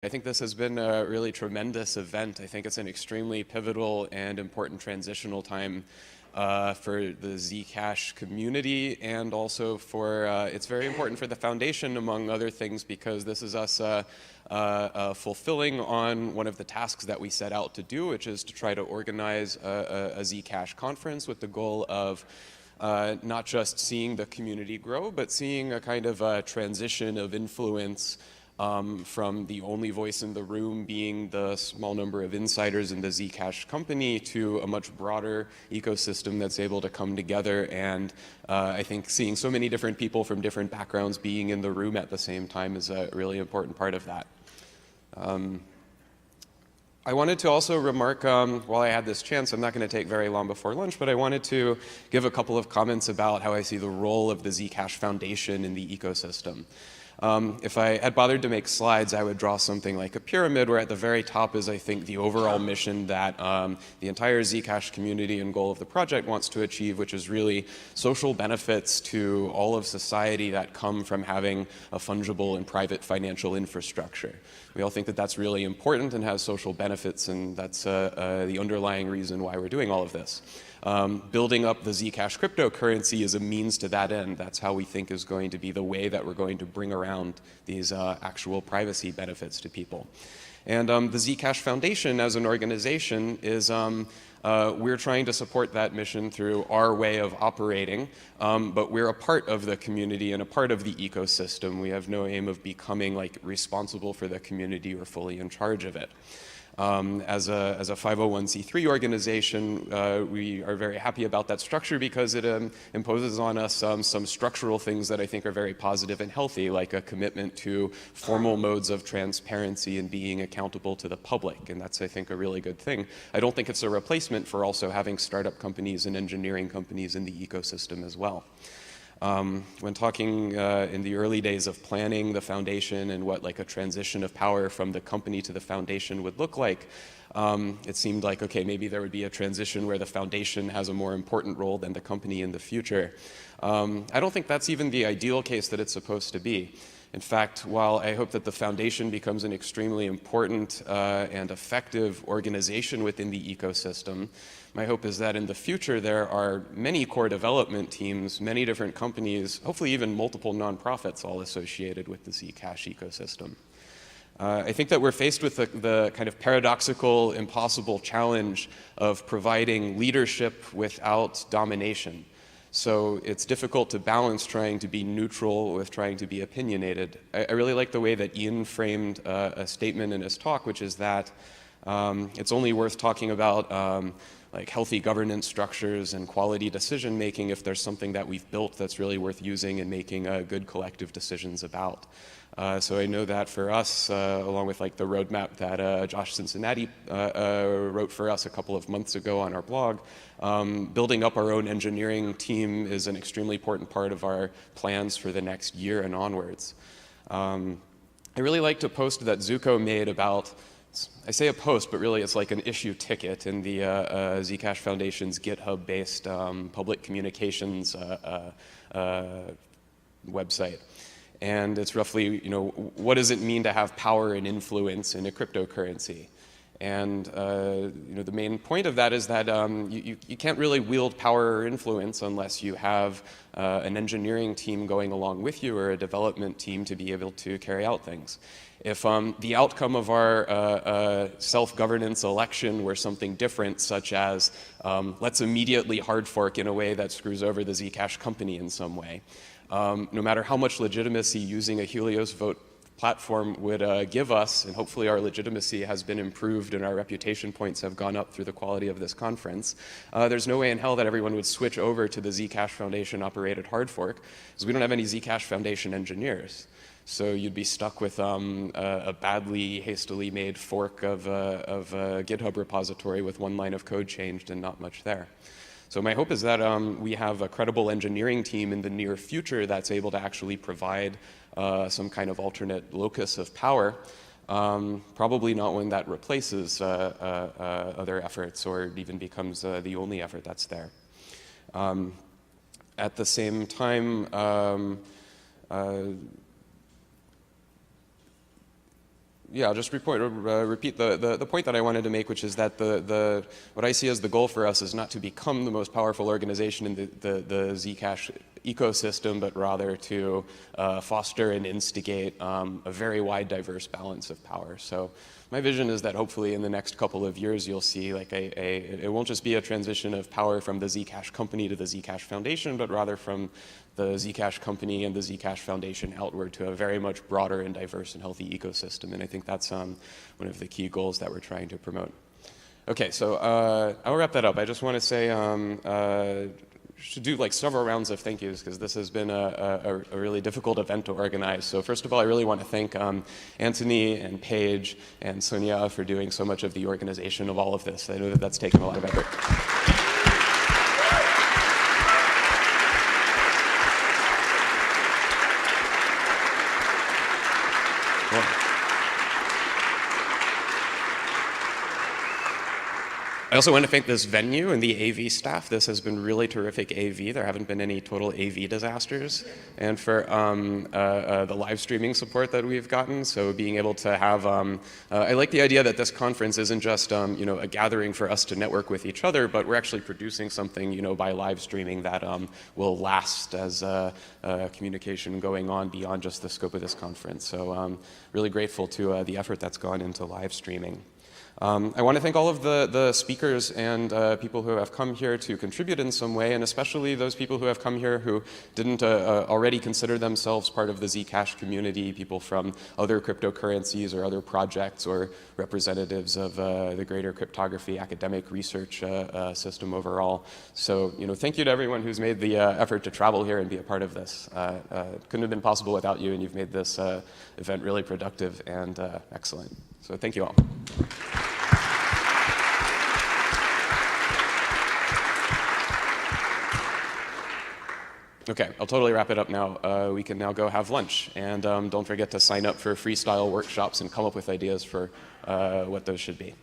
I think this has been a really tremendous event. I think it's an extremely pivotal and important transitional time for the Zcash community, and also for, it's very important for the foundation, among other things, because this is us fulfilling on one of the tasks that we set out to do, which is to try to organize a Zcash conference with the goal of not just seeing the community grow, but seeing a kind of a transition of influence from the only voice in the room being the small number of insiders in the Zcash company to a much broader ecosystem that's able to come together. And I think seeing so many different people from different backgrounds being in the room at the same time is a really important part of that. I wanted to also remark, while I had this chance, I'm not going to take very long before lunch, but I wanted to give a couple of comments about how I see the role of the Zcash Foundation in the ecosystem. If I had bothered to make slides, I would draw something like a pyramid, where at the very top is, I think, the overall mission that the entire Zcash community and goal of the project wants to achieve, which is really social benefits to all of society that come from having a fungible and private financial infrastructure. We all think that that's really important and has social benefits, and that's the underlying reason why we're doing all of this. Building up the Zcash cryptocurrency is a means to that end. That's how we think is going to be the way that we're going to bring around these actual privacy benefits to people. And the Zcash Foundation as an organization is, we're trying to support that mission through our way of operating, but we're a part of the community and a part of the ecosystem. We have no aim of becoming like responsible for the community or fully in charge of it. As a 501c3 organization, we are very happy about that structure because it imposes on us some structural things that I think are very positive and healthy, like a commitment to formal modes of transparency and being accountable to the public. And that's, I think, a really good thing. I don't think it's a replacement for also having startup companies and engineering companies in the ecosystem as well. When talking in the early days of planning the foundation and what like a transition of power from the company to the foundation would look like, it seemed like, okay, maybe there would be a transition where the foundation has a more important role than the company in the future. I don't think that's even the ideal case that it's supposed to be. In fact, while I hope that the foundation becomes an extremely important and effective organization within the ecosystem, my hope is that in the future there are many core development teams, many different companies, hopefully even multiple nonprofits all associated with the Zcash ecosystem. I think that we're faced with the kind of paradoxical, impossible challenge of providing leadership without domination. So it's difficult to balance trying to be neutral with trying to be opinionated. I really like the way that Ian framed a statement in his talk, which is that it's only worth talking about like healthy governance structures and quality decision making if there's something that we've built that's really worth using and making good collective decisions about. So I know that for us, along with like the roadmap that Josh Cincinnati wrote for us a couple of months ago on our blog, building up our own engineering team is an extremely important part of our plans for the next year and onwards. I really liked a post that Zuko made about, I say a post, but really it's like an issue ticket in the Zcash Foundation's GitHub-based public communications website. And it's roughly, what does it mean to have power and influence in a cryptocurrency? And the main point of that is that you can't really wield power or influence unless you have an engineering team going along with you or a development team to be able to carry out things. If the outcome of our self-governance election were something different, such as let's immediately hard fork in a way that screws over the Zcash company in some way, no matter how much legitimacy using a Helios vote platform would give us, and hopefully our legitimacy has been improved and our reputation points have gone up through the quality of this conference, there's no way in hell that everyone would switch over to the Zcash Foundation operated hard fork, because we don't have any Zcash Foundation engineers. So you'd be stuck with a badly, hastily made fork of a GitHub repository with one line of code changed and not much there. So my hope is that we have a credible engineering team in the near future that's able to actually provide some kind of alternate locus of power, probably not one that replaces other efforts or even becomes the only effort that's there. At the same time, yeah, I'll just repeat the point that I wanted to make, which is that what I see as the goal for us is not to become the most powerful organization in the Zcash ecosystem, but rather to foster and instigate a very wide, diverse balance of power. So my vision is that hopefully in the next couple of years you'll see like it won't just be a transition of power from the Zcash company to the Zcash Foundation, but rather from the Zcash company and the Zcash Foundation outward to a very much broader and diverse and healthy ecosystem. And I think that's one of the key goals that we're trying to promote. Okay, so I'll wrap that up. I just want to say should do like several rounds of thank yous because this has been a really difficult event to organize. So first of all, I really want to thank Anthony and Paige and Sonia for doing so much of the organization of all of this. I know that that's taken a lot of effort. I also want to thank this venue and the AV staff. This has been really terrific AV. There haven't been any total AV disasters. And for the live streaming support that we've gotten, so being able to have, I like the idea that this conference isn't just a gathering for us to network with each other, but we're actually producing something by live streaming that will last as communication going on beyond just the scope of this conference. So really grateful to the effort that's gone into live streaming. I want to thank all of the speakers and people who have come here to contribute in some way, and especially those people who have come here who didn't already consider themselves part of the Zcash community, people from other cryptocurrencies or other projects or representatives of the greater cryptography academic research system overall. So, thank you to everyone who's made the effort to travel here and be a part of this. Couldn't have been possible without you, and you've made this event really productive and excellent. So thank you all. Okay, I'll totally wrap it up now. We can now go have lunch. And don't forget to sign up for freestyle workshops and come up with ideas for what those should be.